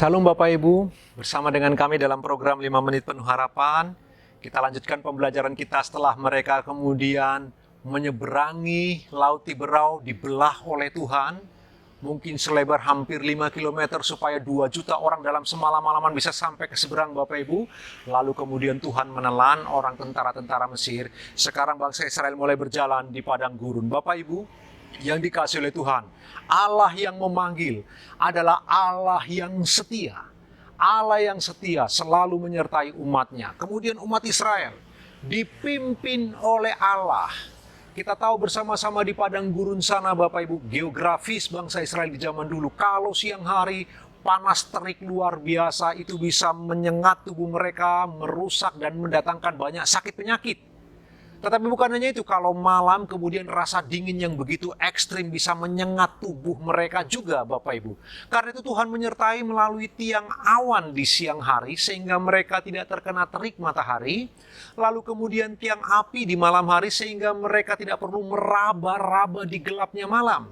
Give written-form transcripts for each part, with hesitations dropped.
Shalom Bapak Ibu, bersama dengan kami dalam program 5 Menit Penuh Harapan. Kita lanjutkan pembelajaran kita setelah mereka kemudian menyeberangi Laut Tiberau, dibelah oleh Tuhan. Mungkin selebar hampir 5 km supaya 2 juta orang dalam semalam-malaman bisa sampai ke seberang Bapak Ibu. Lalu kemudian Tuhan menelan orang tentara-tentara Mesir. Sekarang bangsa Israel mulai berjalan di padang gurun. Bapak Ibu, yang dikasihi oleh Tuhan, Allah yang memanggil adalah Allah yang setia. Allah yang setia selalu menyertai umatnya. Kemudian umat Israel dipimpin oleh Allah. Kita tahu bersama-sama di padang gurun sana Bapak Ibu, geografis bangsa Israel di zaman dulu. Kalau siang hari panas terik luar biasa itu bisa menyengat tubuh mereka, merusak dan mendatangkan banyak sakit penyakit. Tetapi bukan hanya itu, kalau malam kemudian rasa dingin yang begitu ekstrim bisa menyengat tubuh mereka juga Bapak Ibu. Karena itu Tuhan menyertai melalui tiang awan di siang hari sehingga mereka tidak terkena terik matahari. Lalu kemudian tiang api di malam hari sehingga mereka tidak perlu meraba-raba di gelapnya malam.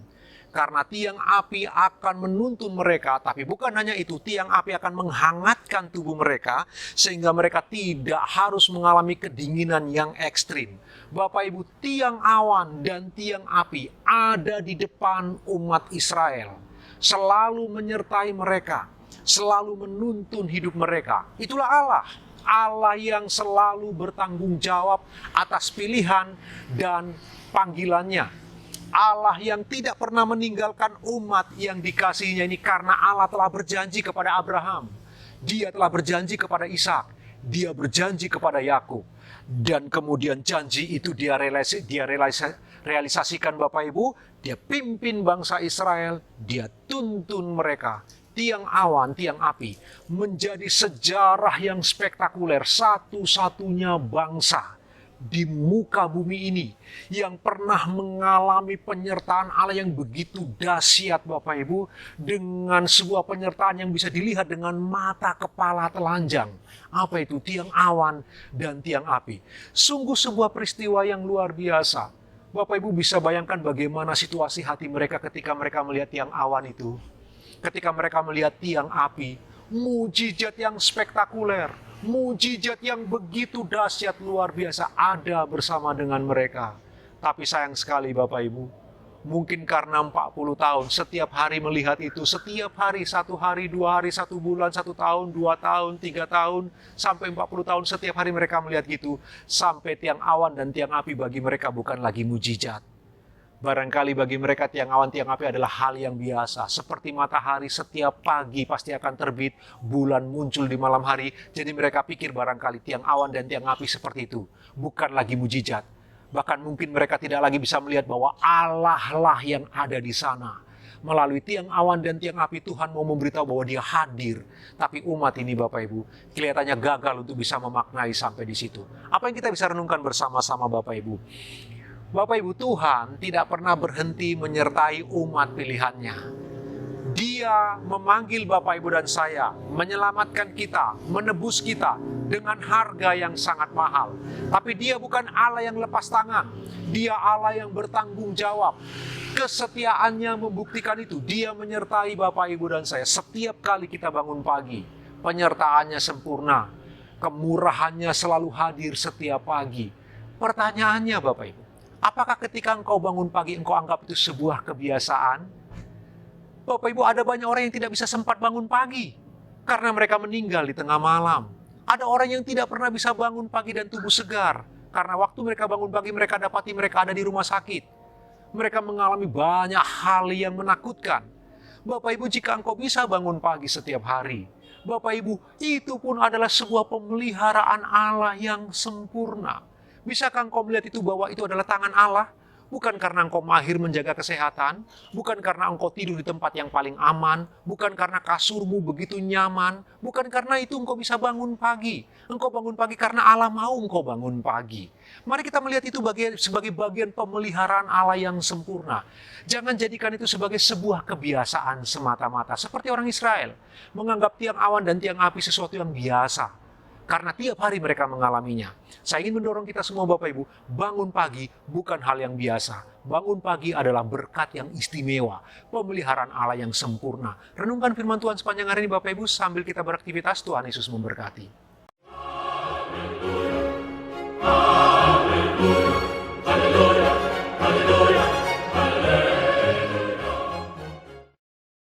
Karena tiang api akan menuntun mereka, tapi bukan hanya itu, tiang api akan menghangatkan tubuh mereka, sehingga mereka tidak harus mengalami kedinginan yang ekstrim. Bapak Ibu, tiang awan dan tiang api ada di depan umat Israel. Selalu menyertai mereka, selalu menuntun hidup mereka. Itulah Allah. Allah yang selalu bertanggung jawab atas pilihan dan panggilannya. Allah yang tidak pernah meninggalkan umat yang dikasihinya ini karena Allah telah berjanji kepada Abraham. Dia telah berjanji kepada Ishak. Dia berjanji kepada Yakub. Dan kemudian janji itu dia realisasikan Bapak Ibu. Dia pimpin bangsa Israel. Dia tuntun mereka. Tiang awan, tiang api menjadi sejarah yang spektakuler. Satu-satunya bangsa di muka bumi ini yang pernah mengalami penyertaan Allah yang begitu dahsyat Bapak Ibu, dengan sebuah penyertaan yang bisa dilihat dengan mata kepala telanjang. Apa itu? Tiang awan dan tiang api. Sungguh sebuah peristiwa yang luar biasa. Bapak Ibu bisa bayangkan bagaimana situasi hati mereka ketika mereka melihat tiang awan itu, ketika mereka melihat tiang api. Mujizat yang spektakuler, mujizat yang begitu dahsyat luar biasa ada bersama dengan mereka. Tapi sayang sekali Bapak Ibu, mungkin karena 40 tahun setiap hari melihat itu, setiap hari, 1 hari, 2 hari, 1 bulan, 1 tahun, 2 tahun, 3 tahun, sampai 40 tahun setiap hari mereka melihat gitu, sampai tiang awan dan tiang api bagi mereka bukan lagi mujizat. Barangkali bagi mereka tiang awan, tiang api adalah hal yang biasa. Seperti matahari setiap pagi pasti akan terbit, bulan muncul di malam hari. Jadi mereka pikir barangkali tiang awan dan tiang api seperti itu bukan lagi mujizat. Bahkan mungkin mereka tidak lagi bisa melihat bahwa Allah lah yang ada di sana. Melalui tiang awan dan tiang api Tuhan mau memberitahu bahwa Dia hadir. Tapi umat ini Bapak Ibu kelihatannya gagal untuk bisa memaknai sampai di situ. Apa yang kita bisa renungkan bersama-sama Bapak Ibu? Bapak Ibu, Tuhan tidak pernah berhenti menyertai umat pilihannya. Dia memanggil Bapak Ibu dan saya, menyelamatkan kita, menebus kita dengan harga yang sangat mahal. Tapi Dia bukan Allah yang lepas tangan. Dia Allah yang bertanggung jawab. Kesetiaannya membuktikan itu. Dia menyertai Bapak Ibu dan saya setiap kali kita bangun pagi. Penyertaannya sempurna. Kemurahannya selalu hadir setiap pagi. Pertanyaannya Bapak Ibu, apakah ketika engkau bangun pagi, engkau anggap itu sebuah kebiasaan? Bapak Ibu, ada banyak orang yang tidak bisa sempat bangun pagi karena mereka meninggal di tengah malam. Ada orang yang tidak pernah bisa bangun pagi dan tubuh segar karena waktu mereka bangun pagi mereka dapati mereka ada di rumah sakit. Mereka mengalami banyak hal yang menakutkan. Bapak Ibu, jika engkau bisa bangun pagi setiap hari, Bapak Ibu, itu pun adalah sebuah pemeliharaan Allah yang sempurna. Bisakah engkau melihat itu bahwa itu adalah tangan Allah? Bukan karena engkau mahir menjaga kesehatan, bukan karena engkau tidur di tempat yang paling aman, bukan karena kasurmu begitu nyaman, bukan karena itu engkau bisa bangun pagi. Engkau bangun pagi karena Allah mau engkau bangun pagi. Mari kita melihat itu sebagai bagian pemeliharaan Allah yang sempurna. Jangan jadikan itu sebagai sebuah kebiasaan semata-mata. Seperti orang Israel, menganggap tiang awan dan tiang api sesuatu yang biasa. Karena tiap hari mereka mengalaminya. Saya ingin mendorong kita semua Bapak Ibu, bangun pagi bukan hal yang biasa. Bangun pagi adalah berkat yang istimewa, pemeliharaan Allah yang sempurna. Renungkan firman Tuhan sepanjang hari ini Bapak Ibu sambil kita beraktivitas. Tuhan Yesus memberkati.